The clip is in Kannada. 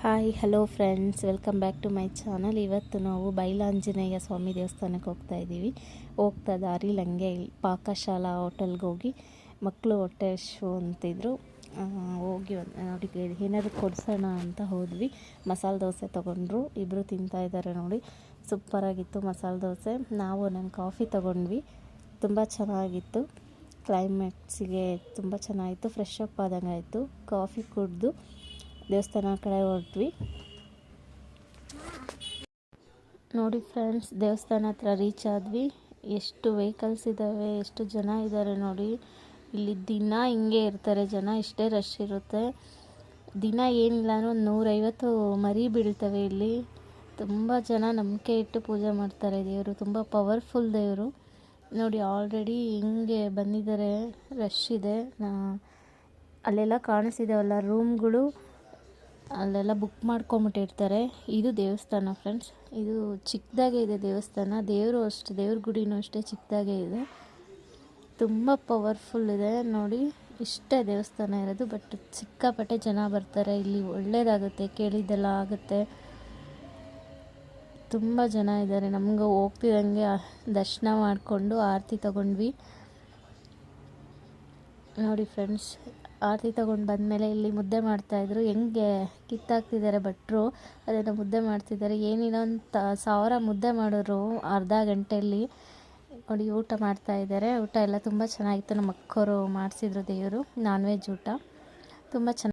Hi hello friends, welcome back to my channel. ಇವತ್ತು ನಾವು ಬೈಲಾಂಜನೇಯ ಸ್ವಾಮಿ ದೇವಸ್ಥಾನಕ್ಕೆ ಹೋಗ್ತಾ ಇದ್ದೀವಿ. ಹೋಗ್ತಾ ದಾರಿಲಿ ಹಂಗೆ ಪಾಕಶಾಲಾ ಹೋಟೆಲ್ಗೆ ಹೋಗಿ ಮಕ್ಕಳು ಹೊಟ್ಟೆ ಹಶು ಅಂತಿದ್ರು. ಹೋಗಿ ಅವರಿಗೆ ಏನಾದರೂ ಕೊಡಿಸೋಣ ಅಂತ ಹೋದ್ವಿ. ಮಸಾಲೆ ದೋಸೆ ತೊಗೊಂಡ್ರು, ಇಬ್ಬರು ತಿಂತಾಯಿದ್ದಾರೆ ನೋಡಿ. ಸೂಪರಾಗಿತ್ತು ಮಸಾಲೆ ದೋಸೆ. ನಾವು ಒಂದೊಂದು ಕಾಫಿ ತೊಗೊಂಡ್ವಿ, ತುಂಬ ಚೆನ್ನಾಗಿತ್ತು. ಕ್ಲೈಮೇಟ್ಸಿಗೆ ತುಂಬ ಚೆನ್ನಾಗಿತ್ತು, ಫ್ರೆಶ್ ಅಪ್ ಆದಂಗೆ ಆಯಿತು. ಕಾಫಿ ಕುಡಿದು ದೇವಸ್ಥಾನ ಕಡೆ ಹೊರಟ್ವಿ. ನೋಡಿ ಫ್ರೆಂಡ್ಸ್, ದೇವಸ್ಥಾನ ಹತ್ರ ರೀಚ್ ಆದ್ವಿ. ಎಷ್ಟು ವೆಹಿಕಲ್ಸ್ ಇದ್ದಾವೆ, ಎಷ್ಟು ಜನ ಇದ್ದಾರೆ ನೋಡಿ. ಇಲ್ಲಿ ದಿನ ಹಿಂಗೆ ಇರ್ತಾರೆ ಜನ, ಇಷ್ಟೇ ರಶ್ ಇರುತ್ತೆ. ದಿನ ಏನಿಲ್ಲ ಅಂದರೆ ಒಂದು 150 ಮರಿ ಬೀಳ್ತವೆ ಇಲ್ಲಿ. ತುಂಬ ಜನ ನಂಬಿಕೆ ಇಟ್ಟು ಪೂಜೆ ಮಾಡ್ತಾರೆ. ದೇವರು ತುಂಬ ಪವರ್ಫುಲ್ ದೇವರು ನೋಡಿ. ಆಲ್ರೆಡಿ ಹಿಂಗೆ ಬಂದಿದ್ದಾರೆ, ರಶ್ ಇದೆ. ಅಲ್ಲೆಲ್ಲ ಕಾಣಿಸಿದಾವಲ್ಲ ರೂಮ್ಗಳು, ಅಲ್ಲೆಲ್ಲ ಬುಕ್ ಮಾಡ್ಕೊಂಬಿಟ್ಟಿರ್ತಾರೆ. ಇದು ದೇವಸ್ಥಾನ ಫ್ರೆಂಡ್ಸ್, ಇದು ಚಿಕ್ಕದಾಗೆ ಇದೆ ದೇವಸ್ಥಾನ. ದೇವರು ಅಷ್ಟೇ, ದೇವ್ರ ಗುಡಿನೂ ಅಷ್ಟೇ ಚಿಕ್ಕದಾಗೆ ಇದೆ. ತುಂಬ ಪವರ್ಫುಲ್ ಇದೆ ನೋಡಿ. ಇಷ್ಟೇ ದೇವಸ್ಥಾನ ಇರೋದು, ಬಟ್ ಸಿಕ್ಕಾಪಟ್ಟೆ ಜನ ಬರ್ತಾರೆ ಇಲ್ಲಿ. ಒಳ್ಳೇದಾಗುತ್ತೆ, ಕೇಳಿದ್ದೆಲ್ಲ ಆಗುತ್ತೆ. ತುಂಬ ಜನ ಇದ್ದಾರೆ. ನಮ್ಗೆ ಹೋಗ್ತಿದ್ದಂಗೆ ದರ್ಶನ ಮಾಡಿಕೊಂಡು ಆರತಿ ತಗೊಂಡ್ವಿ ನೋಡಿ ಫ್ರೆಂಡ್ಸ್. ಆರತಿ ತೊಗೊಂಡು ಬಂದಮೇಲೆ ಇಲ್ಲಿ ಮುದ್ದೆ ಮಾಡ್ತಾಯಿದ್ರು. ಹೆಂಗೆ ಕಿತ್ತಾಕ್ತಿದ್ದಾರೆ ಭಟ್ರು, ಅದನ್ನು ಮುದ್ದೆ ಮಾಡ್ತಿದ್ದಾರೆ. ಏನಿಲ್ಲ ಒಂದು 1000 ಮುದ್ದೆ ಮಾಡೋರು ಅರ್ಧ ಗಂಟೆಯಲ್ಲಿ ನೋಡಿ. ಊಟ ಮಾಡ್ತಾಯಿದ್ದಾರೆ. ಊಟ ಎಲ್ಲ ತುಂಬ ಚೆನ್ನಾಗಿತ್ತು. ನಮ್ಮ ಅಕ್ಕವರು ಮಾಡಿಸಿದ್ರು, ದೇವರು ನಾನ್ ವೆಜ್ ಊಟ ತುಂಬ ಚೆನ್ನಾಗಿ